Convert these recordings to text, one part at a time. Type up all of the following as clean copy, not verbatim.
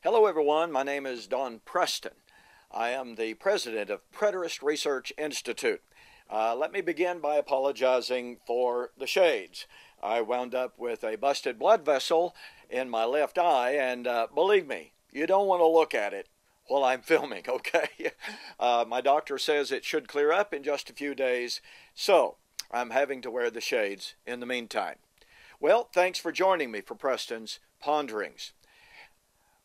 Hello everyone, my name is Preston. I am the president of Preterist Research Institute. Let me begin by apologizing for the shades. I wound up with a busted blood vessel in my left eye, and believe me, you don't want to look at it while I'm filming, okay? My doctor says it should clear up in just a few days, so I'm having to wear the shades in the meantime. Well, thanks for joining me for Preston's Ponderings.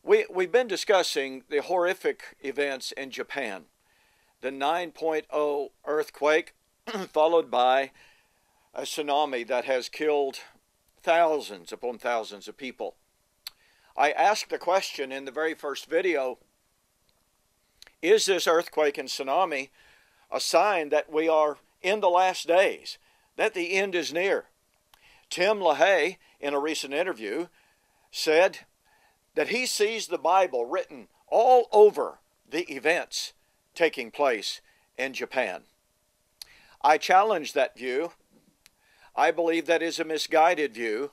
We've been discussing the horrific events in Japan. The 9.0 earthquake followed by a tsunami that has killed thousands upon thousands of people. I asked the question in the very first video, is this earthquake and tsunami a sign that we are in the last days, that the end is near? Tim LaHaye, in a recent interview, said that he sees the Bible written all over the events taking place in Japan. I challenge that view. I believe that is a misguided view,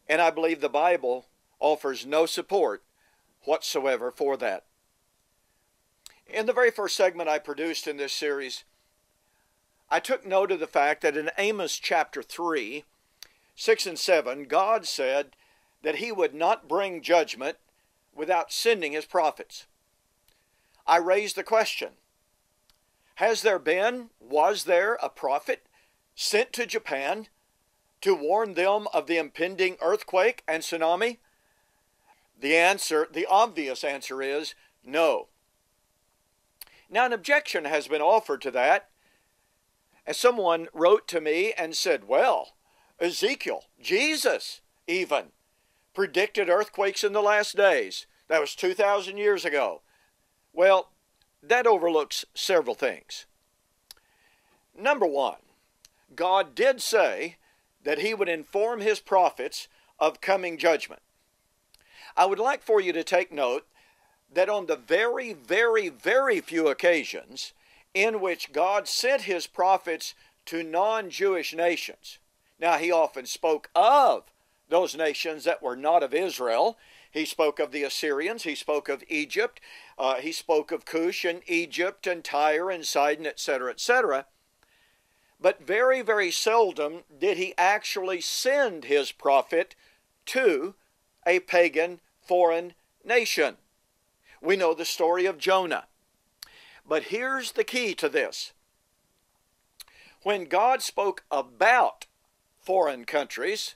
and I believe the Bible offers no support whatsoever for that. In the very first segment I produced in this series, I took note of the fact that in Amos chapter 3, 6 and 7, God said that he would not bring judgment without sending his prophets. I raised the question, was there a prophet sent to Japan to warn them of the impending earthquake and tsunami? The obvious answer is no. Now, an objection has been offered to that, and someone wrote to me and said, well, Ezekiel, Jesus even, predicted earthquakes in the last days. That was 2,000 years ago. Well, that overlooks several things. Number one, God did say that he would inform his prophets of coming judgment. I would like for you to take note that on the very, very, very few occasions in which God sent his prophets to non-Jewish nations, now he often spoke of those nations that were not of Israel. He spoke of the Assyrians, he spoke of Egypt, he spoke of Cush and Egypt and Tyre and Sidon, etc., etc. But very, very seldom did he actually send his prophet to a pagan foreign nation. We know the story of Jonah. But here's the key to this. When God spoke about foreign countries,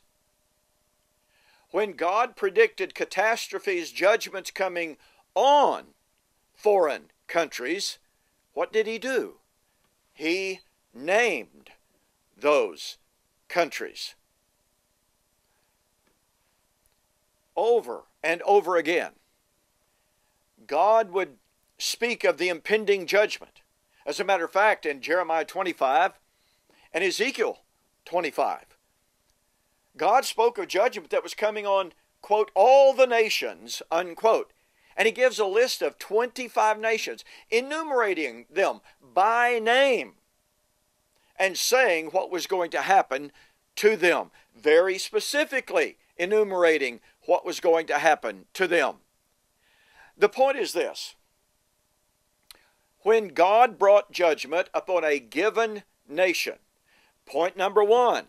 when God predicted catastrophes, judgments coming on foreign countries, what did he do? He named those countries. Over and over again, God would speak of the impending judgment. As a matter of fact, in Jeremiah 25 and Ezekiel 25, God spoke of judgment that was coming on, quote, all the nations, unquote. And he gives a list of 25 nations, enumerating them by name and saying what was going to happen to them, very specifically enumerating what was going to happen to them. The point is this. When God brought judgment upon a given nation, point number one,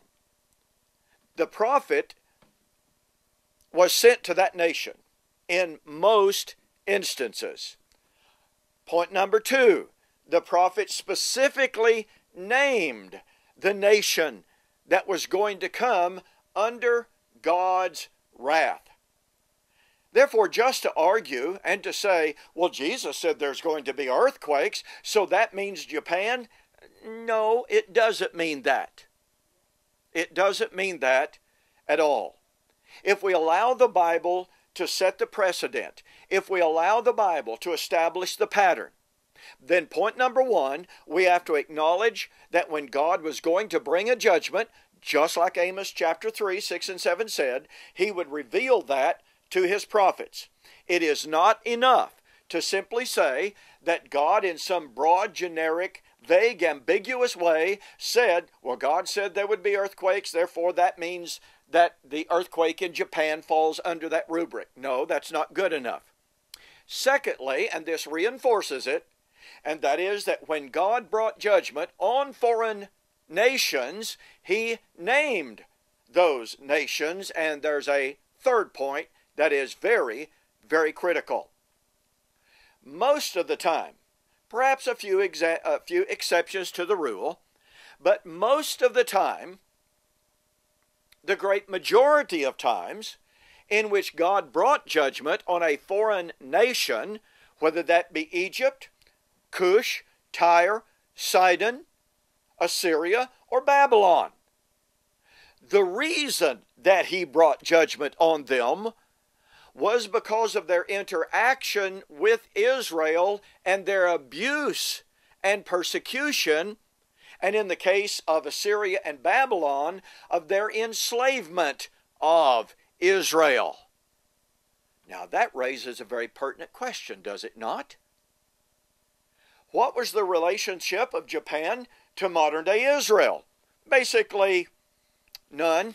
the prophet was sent to that nation in most instances. Point number two, the prophet specifically named the nation that was going to come under God's wrath. Therefore, just to argue and to say, well, Jesus said there's going to be earthquakes, so that means Japan. No, it doesn't mean that. It doesn't mean that at all. If we allow the Bible to set the precedent, if we allow the Bible to establish the pattern, then point number one, we have to acknowledge that when God was going to bring a judgment, just like Amos chapter 3, 6 and 7 said, he would reveal that to his prophets. It is not enough to simply say that God in some broad, generic, vague, ambiguous way said, well, God said there would be earthquakes, therefore that means that the earthquake in Japan falls under that rubric. No, that's not good enough. Secondly, and this reinforces it, and that is that when God brought judgment on foreign nations, He named those nations, and there's a third point that is very, very critical. Most of the time, perhaps a few exceptions to the rule, but most of the time, the great majority of times in which God brought judgment on a foreign nation, whether that be Egypt, Cush, Tyre, Sidon, Assyria, or Babylon, the reason that He brought judgment on them was because of their interaction with Israel and their abuse and persecution, and in the case of Assyria and Babylon, of their enslavement of Israel. Now that raises a very pertinent question, does it not? What was the relationship of Japan to modern-day Israel? Basically, none.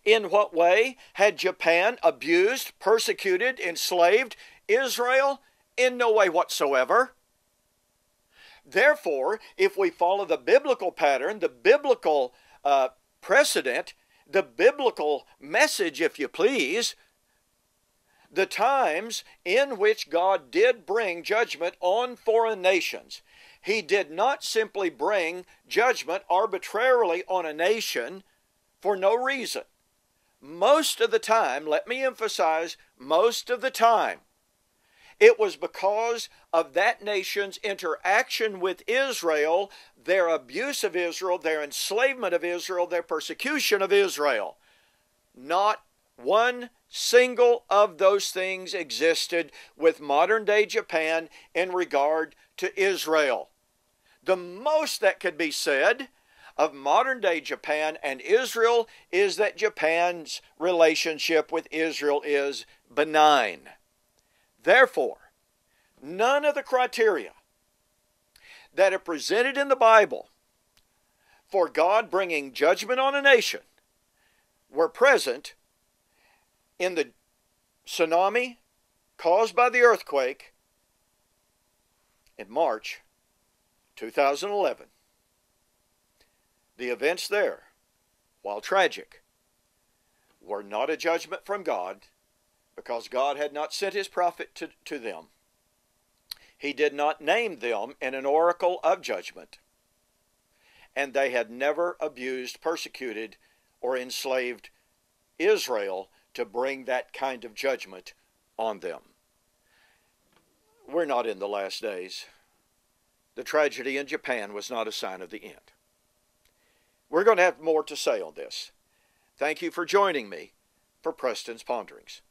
In what way had Japan abused, persecuted, enslaved Israel? In no way whatsoever. Therefore, if we follow the biblical pattern, the biblical precedent, the biblical message, if you please, the times in which God did bring judgment on foreign nations, He did not simply bring judgment arbitrarily on a nation for no reason. Most of the time, let me emphasize, most of the time, it was because of that nation's interaction with Israel, their abuse of Israel, their enslavement of Israel, their persecution of Israel. Not one single of those things existed with modern-day Japan in regard to Israel. The most that could be said of modern-day Japan and Israel is that Japan's relationship with Israel is benign. Therefore, none of the criteria that are presented in the Bible for God bringing judgment on a nation were present in the tsunami caused by the earthquake in March 2011. The events there, while tragic, were not a judgment from God, because God had not sent His prophet to them. He did not name them in an oracle of judgment, and they had never abused, persecuted, or enslaved Israel to bring that kind of judgment on them. We're not in the last days. The tragedy in Japan was not a sign of the end. We're going to have more to say on this. Thank you for joining me for Preston's Ponderings.